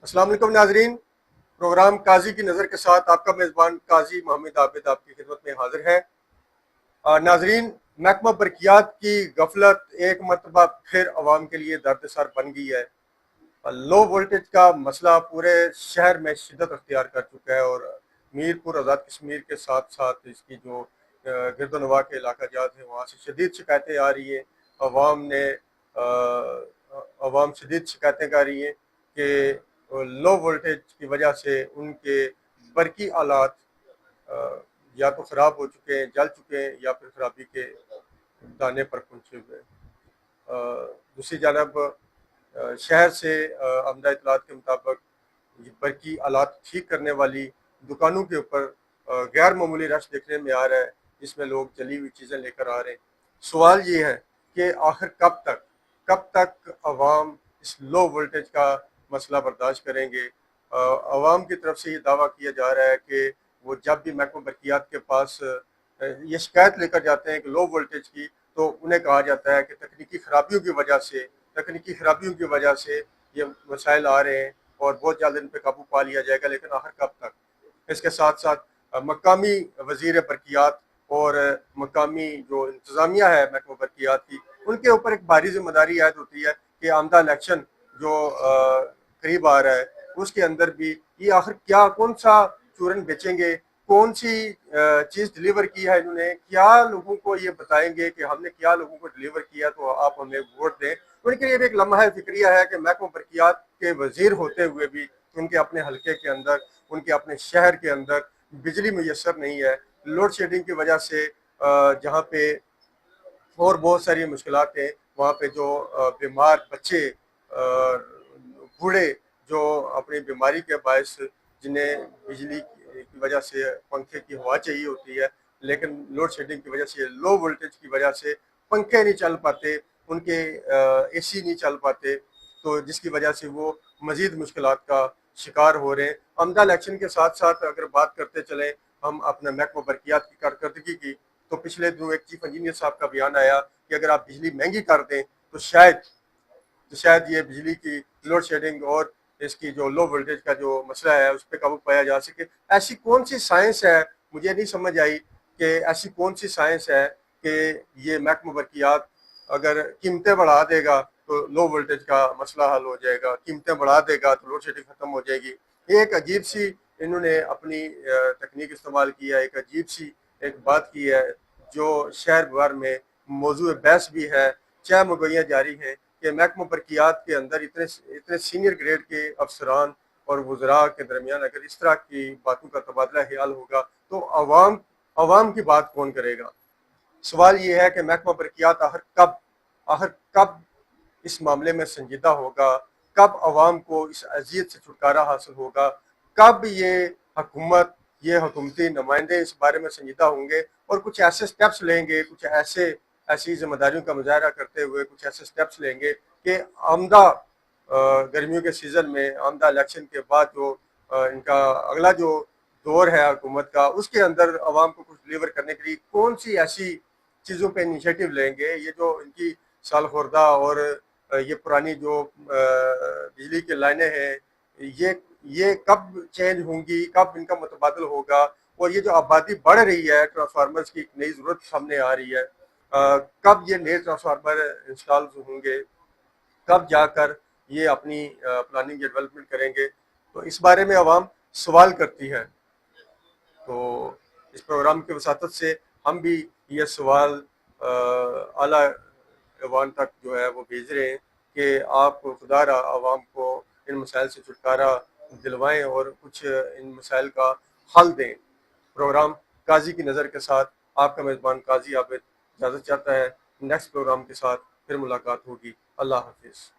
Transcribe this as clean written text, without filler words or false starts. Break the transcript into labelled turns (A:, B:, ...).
A: अस्सलाम वालेकुम नाजरीन। प्रोग्राम काजी की नज़र के साथ आपका मेज़बान काजी मोहम्मद आबिद आपकी खिदमत में हाजिर है। नाजरीन, महकमा बरकियात की गफलत एक मरतबा फिर अवाम के लिए दर्दसर बन गई है। लो वोल्टेज का मसला पूरे शहर में शिदत अख्तियार कर चुका है और मीरपुर आज़ाद कश्मीर के साथ साथ इसकी जो गिरदोनवा के इलाका जात है वहाँ से शदीद शिकायतें आ रही हैं। अवाम ने अवाम शदीद शिकायतें कर रही हैं कि लो वोल्टेज की वजह से उनके बरकी आलात या तो ख़राब हो चुके हैं, जल चुके हैं या फिर खराबी के दाने पर पहुँचे हुए हैं। दूसरी जानब शहर से आमदा इतलात के मुताबिक बरकी आलात ठीक करने वाली दुकानों के ऊपर गैर मामूली रश देखने में आ रहा है, जिसमें लोग जली हुई चीज़ें लेकर आ रहे हैं। सवाल ये है कि आखिर कब तक अवाम इस लो वोल्टेज का मसला बर्दाश्त करेंगे। अवाम की तरफ से ये दावा किया जा रहा है कि वो जब भी महकमा बरकियात के पास ये शिकायत लेकर जाते हैं कि लो वोल्टेज की, तो उन्हें कहा जाता है कि तकनीकी खराबियों की वजह से ये मसाइल आ रहे हैं और बहुत जल्द इन पर काबू पा लिया जाएगा। लेकिन आखिर कब तक। इसके साथ साथ मकामी वजीर बरकियात और मकामी जो इंतज़ामिया है महकमा बरकियात की, उनके ऊपर एक भारी जिम्मेदारी आयद होती है कि आमदा इलेक्शन जो करीब आ रहा है उसके अंदर भी ये आखिर क्या कौन सा चूरन बेचेंगे, कौन सी चीज़ डिलीवर की है इन्होंने, क्या लोगों को ये बताएंगे कि हमने क्या लोगों को डिलीवर किया तो आप हमें वोट दें। उनके लिए भी एक लम्हा फिक्रिया है कि महकमा बरकियात के वजीर होते हुए भी उनके अपने हल्के के अंदर, उनके अपने शहर के अंदर बिजली मुयसर नहीं है। लोड शेडिंग की वजह से जहाँ पे और बहुत सारी मुश्किलात हैं, वहाँ पे जो बीमार बच्चे, बूढ़े जो अपनी बीमारी के बायस जिन्हें बिजली की वजह से पंखे की हवा चाहिए होती है, लेकिन लोड शेडिंग की वजह से, लो वोल्टेज की वजह से पंखे नहीं चल पाते, उनके एसी नहीं चल पाते, तो जिसकी वजह से वो मज़ीद मुश्किलात का शिकार हो रहे हैं। आमदा इलेक्शन के साथ साथ अगर बात करते चलें हम अपने महकमा बरकियात की कारकर्दगी की, तो पिछले दिनों एक चीफ इंजीनियर साहब का बयान आया कि अगर आप बिजली महंगी कर दें तो शायद ये बिजली की लोड शेडिंग और इसकी जो लो वोल्टेज का जो मसला है उस पर काबू पाया जा सके। ऐसी कौन सी साइंस है, मुझे नहीं समझ आई कि ऐसी कौन सी साइंस है कि ये महकमा बरकियात अगर कीमतें बढ़ा देगा तो लो वोल्टेज का मसला हल हो जाएगा, कीमतें बढ़ा देगा तो लोड शेडिंग खत्म हो जाएगी। ये एक अजीब सी इन्होंने अपनी तकनीक इस्तेमाल की है, एक अजीब सी एक बात की है जो शहर भर में मौजूद बहस भी है, चाहे मुगैया जारी है कि महकमा बरकियात के अंदर इतने इतने सीनियर ग्रेड के अफसरान और वज़रा के दरमियान अगर इस तरह की बातों का तबादला ख्याल होगा तो अवाम की बात कौन करेगा। सवाल ये है कि महकमा बरकियात आखिर कब इस मामले में संजीदा होगा, कब अवाम को इस अजियत से छुटकारा हासिल होगा, कब ये हुकूमती नुमाइंदे इस बारे में संजीदा होंगे और कुछ ऐसे स्टेप्स लेंगे, कुछ ऐसी जिम्मेदारियों का मुजाहरा करते हुए कुछ ऐसे स्टेप्स लेंगे कि आमदा गर्मियों के सीज़न में, आमदा इलेक्शन के बाद जो इनका अगला जो दौर है हुकूमत का, उसके अंदर अवाम को कुछ डिलीवर करने के लिए कौन सी ऐसी चीज़ों पे इनिशिएटिव लेंगे। ये जो इनकी साल खुर्दा और ये पुरानी जो बिजली की लाइनें हैं, ये कब चेंज होंगी, कब इनका मुतबादल होगा। और ये जो आबादी बढ़ रही है, ट्रांसफार्मर्स की एक नई ज़रूरत सामने आ रही है, कब ये नए ट्रांसफार्मर इंस्टॉल होंगे, कब जाकर ये अपनी प्लानिंग या डेवलपमेंट करेंगे। तो इस बारे में आवाम सवाल करती है। तो इस प्रोग्राम की वसातत से हम भी ये सवाल आला ऐवान तक जो है वो भेज रहे हैं कि आप खुदारा आवाम को इन मसाइल से छुटकारा दिलवाएं और कुछ इन मसाइल का हल दें। प्रोग्राम काजी की नज़र के साथ आपका मेज़बान काजी आबिद इजाज़त चाहता है। नेक्स्ट प्रोग्राम के साथ फिर मुलाकात होगी। अल्लाह हाफिज़।